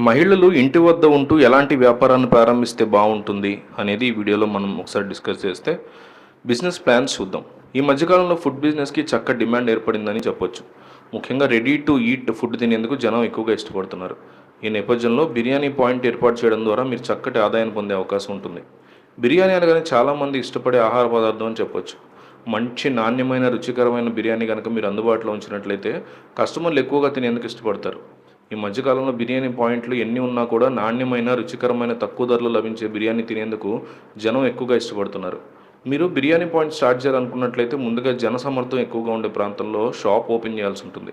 మహిళలు ఇంటి వద్ద ఉంటూ ఎలాంటి వ్యాపారాన్ని ప్రారంభిస్తే బాగుంటుంది అనేది ఈ వీడియోలో మనం ఒకసారి డిస్కస్ చేస్తే బిజినెస్ ప్లాన్స్ చూద్దాం. ఈ మధ్యకాలంలో ఫుడ్ బిజినెస్కి చక్క డిమాండ్ ఏర్పడిందని చెప్పొచ్చు. ముఖ్యంగా రెడీ టు ఈట్ ఫుడ్ తినేందుకు జనం ఎక్కువగా ఇష్టపడుతున్నారు. ఈ నేపథ్యంలో బిర్యానీ పాయింట్ ఏర్పాటు చేయడం ద్వారా మీరు చక్కటి ఆదాయాన్ని పొందే అవకాశం ఉంటుంది. బిర్యానీ అనగానే చాలామంది ఇష్టపడే ఆహార పదార్థం అని చెప్పొచ్చు. మంచి నాణ్యమైన రుచికరమైన బిర్యానీ కనుక మీరు అందుబాటులో ఉంచినట్లయితే కస్టమర్లు ఎక్కువగా తినేందుకు ఇష్టపడతారు. ఈ మధ్యకాలంలో బిర్యానీ పాయింట్లు ఎన్ని ఉన్నా కూడా నాణ్యమైన రుచికరమైన తక్కువ ధరలో లభించే బిర్యానీ తినేందుకు జనం ఎక్కువగా ఇష్టపడుతున్నారు. మీరు బిర్యానీ పాయింట్ స్టార్ట్ చేయాలనుకున్నట్లయితే ముందుగా జనసమర్థం ఎక్కువగా ఉండే ప్రాంతంలో షాప్ ఓపెన్ చేయాల్సి ఉంటుంది.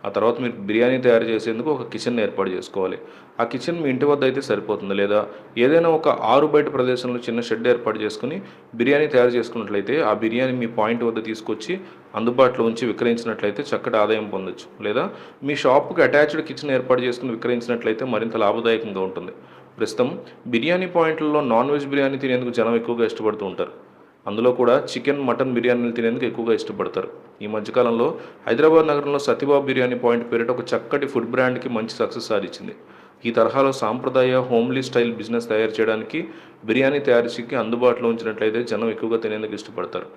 ఆ తర్వాత మీరు బిర్యానీ తయారు చేసేందుకు ఒక కిచెన్ ఏర్పాటు చేసుకోవాలి. ఆ కిచెన్ మీ ఇంటి వద్ద అయితే సరిపోతుంది, లేదా ఏదైనా ఒక ఆరు బయట ప్రదేశంలో చిన్న షెడ్ ఏర్పాటు చేసుకుని బిర్యానీ తయారు చేసుకున్నట్లయితే ఆ బిర్యానీ మీ పాయింట్ వద్ద తీసుకొచ్చి అందుబాటులో ఉంచి విక్రయించినట్లయితే చక్కటి ఆదాయం పొందొచ్చు. లేదా మీ షాప్కి అటాచ్డ్ కిచెన్ ఏర్పాటు చేసుకుని విక్రయించినట్లయితే మరింత లాభదాయకంగా ఉంటుంది. ప్రస్తుతం బిర్యానీ పాయింట్లలో నాన్ వెజ్ బిర్యానీ తినేందుకు జనం ఎక్కువగా ఇష్టపడుతూ ఉంటారు. అందులో కూడా చికెన్ మటన్ బిర్యానీలు తినేందుకు ఎక్కువగా ఇష్టపడతారు. ఈ మధ్యకాలంలో హైదరాబాద్ నగరంలో సత్యబాబు బిర్యానీ పాయింట్ పేరిట ఒక చక్కటి ఫుడ్ బ్రాండ్కి మంచి సక్సెస్ సాధించింది. ఈ తరహాలో సాంప్రదాయ హోమ్లీ స్టైల్ బిజినెస్ తయారు చేయడానికి బిర్యానీ తయారీకి అందుబాటులో ఉంచినట్లయితే జనం ఎక్కువగా తినేందుకు ఇష్టపడతారు.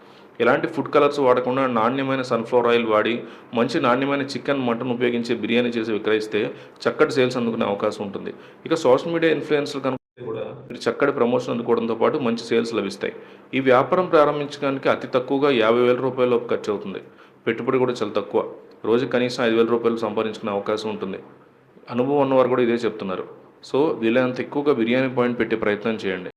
ఎలాంటి ఫుడ్ కలర్స్ వాడకుండా నాణ్యమైన సన్ఫ్లవర్ ఆయిల్ వాడి మంచి నాణ్యమైన చికెన్ మటన్ ఉపయోగించి బిర్యానీ చేసి విక్రయిస్తే చక్కటి సేల్స్ అందుకునే అవకాశం ఉంటుంది. ఇక సోషల్ మీడియా ఇన్ఫ్లుయెన్సర్లు కనుక కూడా మీరు చక్కటి ప్రమోషన్ అందుకోవడంతో పాటు మంచి సేల్స్ లభిస్తాయి. ఈ వ్యాపారం ప్రారంభించడానికి అతి తక్కువగా 50,000 రూపాయల లోపు ఖర్చు అవుతుంది. పెట్టుబడి కూడా చాలా తక్కువ. రోజు కనీసం 5,000 రూపాయలు సంపాదించుకునే అవకాశం ఉంటుంది. అనుభవం ఉన్నవారు కూడా ఇదే చెప్తున్నారు. సో వీలైనంత ఎక్కువగా బిర్యానీ పాయింట్ పెట్టే ప్రయత్నం చేయండి.